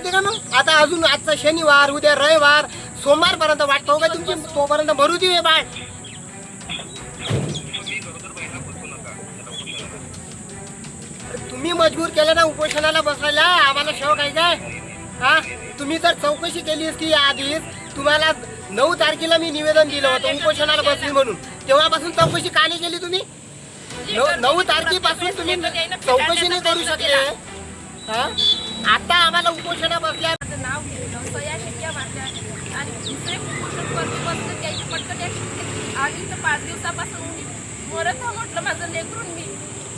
होते का मग? आता अजून आजचा शनिवार, उद्या रविवार, सोमवारपर्यंत वाट पाहू काय तुमची? तोपर्यंत भरू दे बाळ. तुम्ही मजबूर केलं ना उपोषणाला बसायला, आम्हाला शौक आहे काय? हा, तुम्ही जर चौकशी केली असती आधीच, तुम्हाला 9 तारखेला मी निवेदन दिलं होतं उपोषणाला बसली म्हणून. तेव्हापासून चौकशी का नाही केली तुम्ही? 9 तारखेपासून तुम्ही चौकशी नाही करू शकले. हा, आता आम्हाला उपोषणा बसल्या नाव घेतलं, सह्या शिक्क्या मारल्या आणि दुसरे उपोषण करते बसलं त्याची पटकन आधी तर 5 दिवसापासून मरत हा म्हटलं. माझं लेकरून मी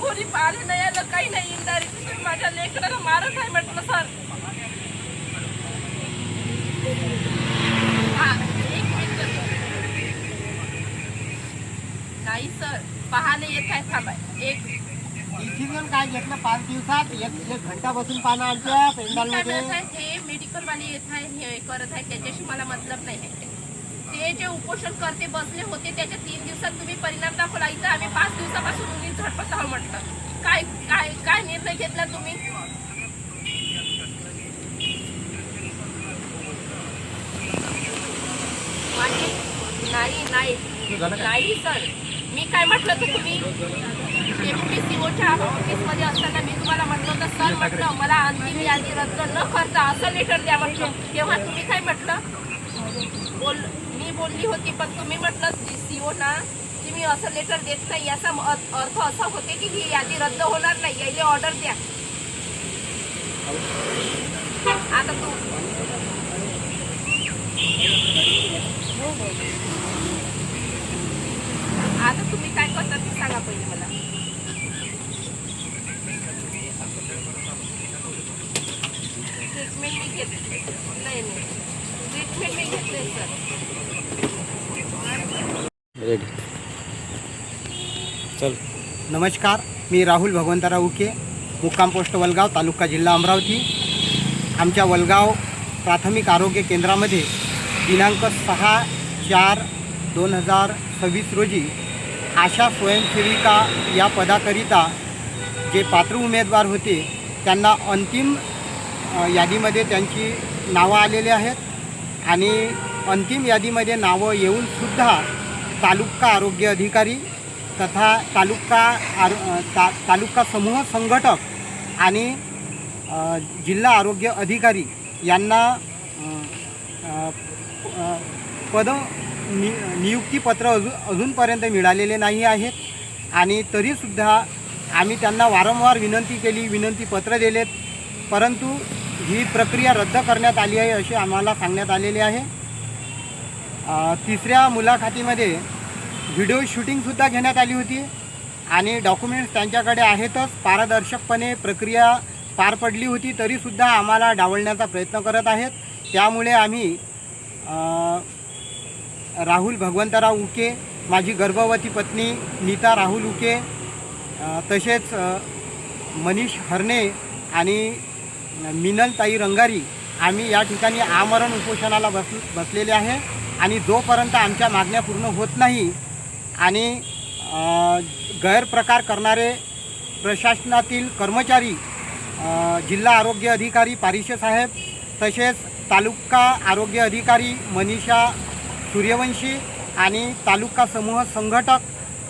कोणी पाहिलं नाही, आलं काही नाही. इंडायरेक्ट माझ्या लेकराला मारत आहे म्हटलं. सर नाही सर, पाहायला येत आहे. थांबा एक डिसिजन काय घेतलं 5 दिवसात? एक घंटा बसून पाहणं आमच्या पेंडालमध्ये. हे मेडिकल वाले येत आहे, हे करत आहे, त्याच्याशी मला मतलब नाही आहे. ते जे उपोषण करते बसले होते त्याच्या 3 दिवसात तुम्ही परिणाम दाखवला. इथं आम्ही 5 दिवसापासून उन्ही झटपट आहो म्हटलं. काय काय काय निर्णय घेतला तुम्ही? नाही नाही नाही सर, मी काय म्हटलं तर तुम्ही डेप्युटी सीओच्या ऑफिसमध्ये असताना मी तुम्हाला म्हटलं होतं सर, म्हटलं मला अंतिम यादी रद्द न करता असं लेटर द्या म्हटलं. तेव्हा तुम्ही काय म्हटलं? मी बोलली होती, पण तुम्ही म्हटलं सीओ ना की मी असं लेटर देत नाही, याचा अर्थ असा होते की ही यादी रद्द होणार नाही, यायला ऑर्डर द्या. आता तुम्ही काय करता ते सांगा पहिले मला. ट्रीटमेंट मी घेतली नाही, ट्रीटमेंट मी घेतले सर. चल. नमस्कार, मी राहुल भगवंतराव उके, मुक्काम पोस्ट वलगाव, तालुका जिल्हा अमरावती. आमच्या वलगाव प्राथमिक आरोग्य केंद्रामध्ये दिनांक 6/4/2026 रोजी आशा स्वयंसेविका या पदाकरिता जे पात्र उमेदवार होते त्यांना अंतिम यादीमध्ये त्यांची नावं आलेली आहेत आणि अंतिम यादीमध्ये नावं येऊनसुद्धा तालुका आरोग्य अधिकारी तथा तालुका समूह संघटक आणि जिल्हा आरोग्य अधिकारी यांना नियुक्तीपत्र अजूनपर्यंत मिळालेले नाही आहेत. आणि तरीसुद्धा आम्ही त्यांना वारंवार विनंती केली, विनंतीपत्र दिलेत, परंतु ही प्रक्रिया रद्द करण्यात आली आहे असे आम्हाला सांगण्यात आलेले आहे. तिसऱ्या मुलाखतीमध्ये व्हिडिओ शूटिंगसुद्धा घेण्यात आली होती आणि डॉक्युमेंट्स त्यांच्याकडे आहेतच. पारदर्शकपणे प्रक्रिया पार पडली होती, तरीसुद्धा आम्हाला डावलण्याचा प्रयत्न करत आहेत. त्यामुळे आम्ही राहुल भगवंतराव उके, माझी गर्भवती पत्नी नीता राहुल उके, तसेच मनीष हरणे आणि मिनलताई रंगारी आम्ही या ठिकाणी आमरण उपोषणाला बसलेले आहे. आणि जोपर्यंत आमच्या मागण्या पूर्ण होत नाही आणि गैरप्रकार करणारे प्रशासनातील कर्मचारी, जिल्हा आरोग्य अधिकारी पारिशे साहेब, तसेच तालुका आरोग्य अधिकारी मनीषा सूर्यवंशी आणि तालुका समूह संघटक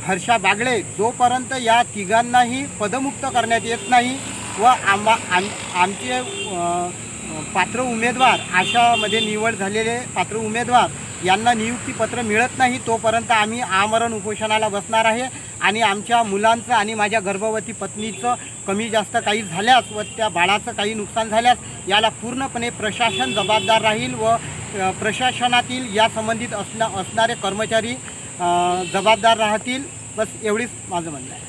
हर्षा बागळे, जोपर्यंत या तिघांनाही पदमुक्त करण्यात येत नाही व आमचे पात्र उमेदवार, आशामध्ये निवड झालेले पात्र उमेदवार यांना नियुक्तीपत्र मिळत नाही, तोपर्यंत आम्ही आमरण उपोषणाला बसणार आहे. आणि आमच्या मुलांचं आणि माझ्या गर्भवती पत्नीचं कमी जास्त काही झाल्यास व त्या बाळाचं काही नुकसान झाल्यास याला पूर्णपणे प्रशासन जबाबदार राहील व प्रशासनातील या संबंधित असणारे कर्मचारी जबाबदार राहतील. बस एवढीच माझं म्हणणं आहे.